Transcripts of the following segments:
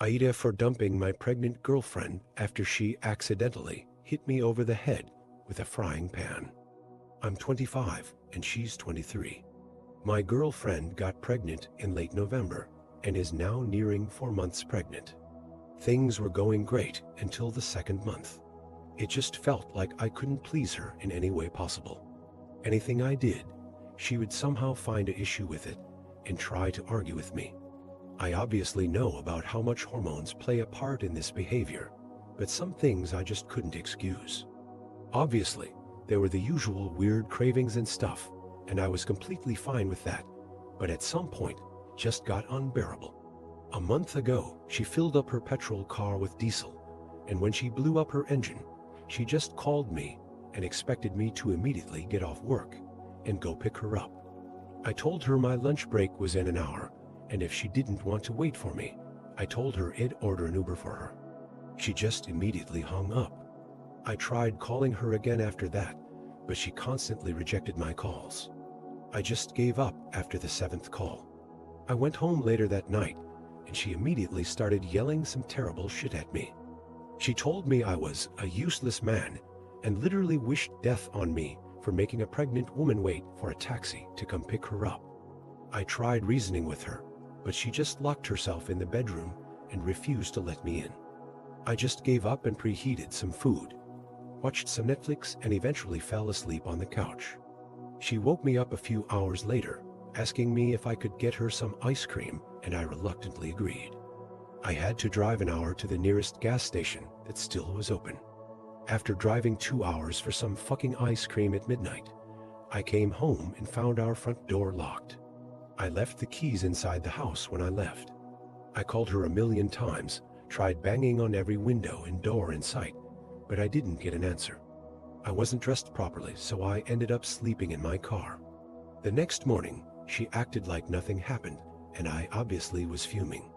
AITA for dumping my pregnant girlfriend after she accidentally hit me over the head with a frying pan. I'm 25 and she's 23. My girlfriend got pregnant in late November and is now nearing 4 months pregnant. Things were going great until the second month. It just felt like I couldn't please her in any way possible. Anything I did, she would somehow find an issue with it and try to argue with me. I obviously know about how much hormones play a part in this behavior, but some things I just couldn't excuse. Obviously, there were the usual weird cravings and stuff, and I was completely fine with that, but at some point, just got unbearable. A month ago, she filled up her petrol car with diesel, and when she blew up her engine, she just called me and expected me to immediately get off work and go pick her up. I told her my lunch break was in an hour, and if she didn't want to wait for me, I told her I'd order an Uber for her. She just immediately hung up. I tried calling her again after that, but she constantly rejected my calls. I just gave up after the 7th call. I went home later that night, and she immediately started yelling some terrible shit at me. She told me I was a useless man and literally wished death on me for making a pregnant woman wait for a taxi to come pick her up. I tried reasoning with her, but she just locked herself in the bedroom and refused to let me in. I just gave up and preheated some food, watched some Netflix, and eventually fell asleep on the couch. She woke me up a few hours later, asking me if I could get her some ice cream, and I reluctantly agreed. I had to drive an hour to the nearest gas station that still was open. After driving 2 hours for some fucking ice cream at midnight, I came home and found our front door locked. I left the keys inside the house when I left. I called her a million times, tried banging on every window and door in sight, but I didn't get an answer. I wasn't dressed properly, so I ended up sleeping in my car. The next morning, she acted like nothing happened, and I obviously was fuming.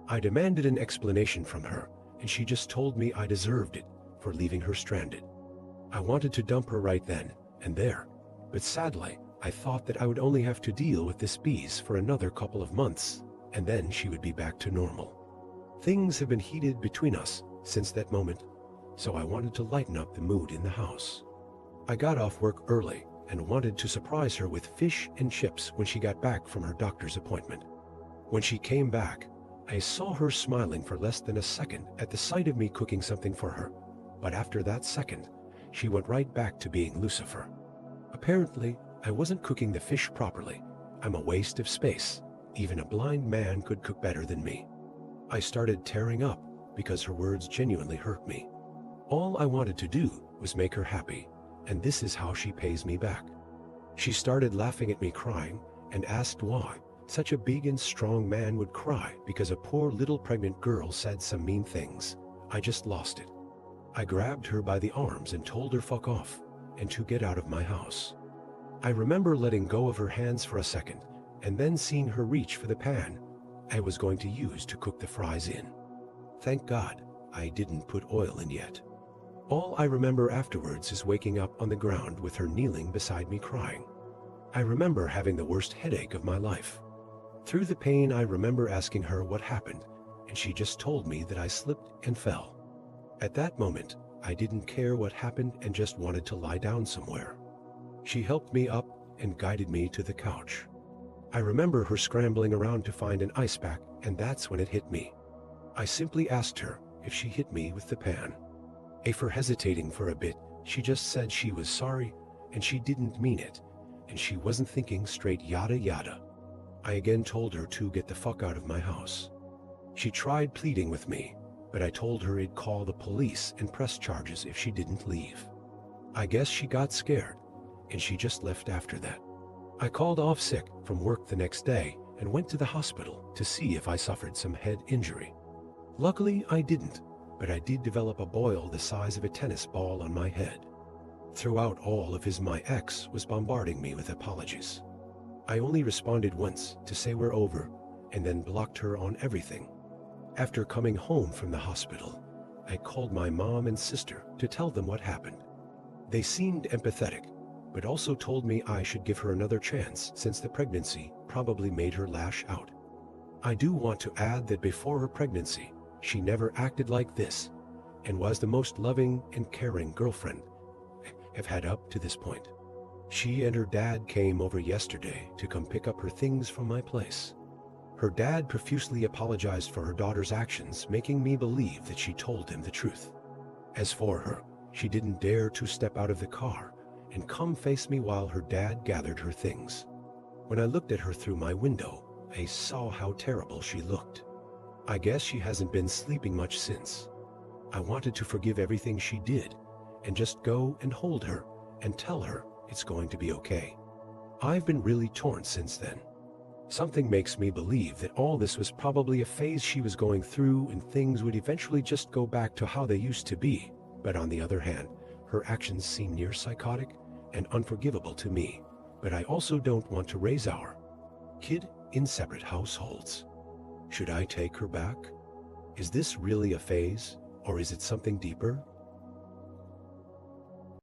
I demanded an explanation from her, and she just told me I deserved it for leaving her stranded. I wanted to dump her right then and there, but sadly, I thought that I would only have to deal with this beast for another couple of months, and then she would be back to normal. Things have been heated between us since that moment, so I wanted to lighten up the mood in the house. I got off work early and wanted to surprise her with fish and chips when she got back from her doctor's appointment. When she came back, I saw her smiling for less than a second at the sight of me cooking something for her, but after that second, she went right back to being Lucifer. Apparently, I wasn't cooking the fish properly. I'm a waste of space. Even a blind man could cook better than me. I started tearing up because her words genuinely hurt me. All I wanted to do was make her happy, and this is how she pays me back. She started laughing at me crying and asked why such a big and strong man would cry because a poor little pregnant girl said some mean things. I just lost it. I grabbed her by the arms and told her fuck off and to get out of my house. I remember letting go of her hands for a second and then seeing her reach for the pan I was going to use to cook the fries in. Thank God I didn't put oil in yet. All I remember afterwards is waking up on the ground with her kneeling beside me crying. I remember having the worst headache of my life. Through the pain, I remember asking her what happened, and she just told me that I slipped and fell. At that moment, I didn't care what happened and just wanted to lie down somewhere. She helped me up and guided me to the couch. I remember her scrambling around to find an ice pack, and that's when it hit me. I simply asked her if she hit me with the pan. After hesitating for a bit, she just said she was sorry and she didn't mean it, and she wasn't thinking straight, yada yada. I again told her to get the fuck out of my house. She tried pleading with me, but I told her I'd call the police and press charges if she didn't leave. I guess she got scared, and she just left after that. I called off sick from work the next day and went to the hospital to see if I suffered some head injury. Luckily, I didn't, but I did develop a boil the size of a tennis ball on my head. Throughout all of his, my ex was bombarding me with apologies. I only responded once to say we're over, and then blocked her on everything. After coming home from the hospital, I called my mom and sister to tell them what happened. They seemed empathetic, but also told me I should give her another chance since the pregnancy probably made her lash out. I do want to add that before her pregnancy, She never acted like this and was the most loving and caring girlfriend I've had up to this point. She and her dad came over yesterday to come pick up her things from my place. Her dad profusely apologized for her daughter's actions, making me believe that she told him the truth. As for her, she didn't dare to step out of the car and come face me while her dad gathered her things. When I looked at her through my window, I saw how terrible she looked. I guess she hasn't been sleeping much since. I wanted to forgive everything she did and just go and hold her and tell her it's going to be okay. I've been really torn since then. Something makes me believe that all this was probably a phase she was going through and things would eventually just go back to how they used to be. But on the other hand, her actions seem near psychotic and unforgivable to me. But I also don't want to raise our kid in separate households. Should I take her back? Is this really a phase, or is it something deeper?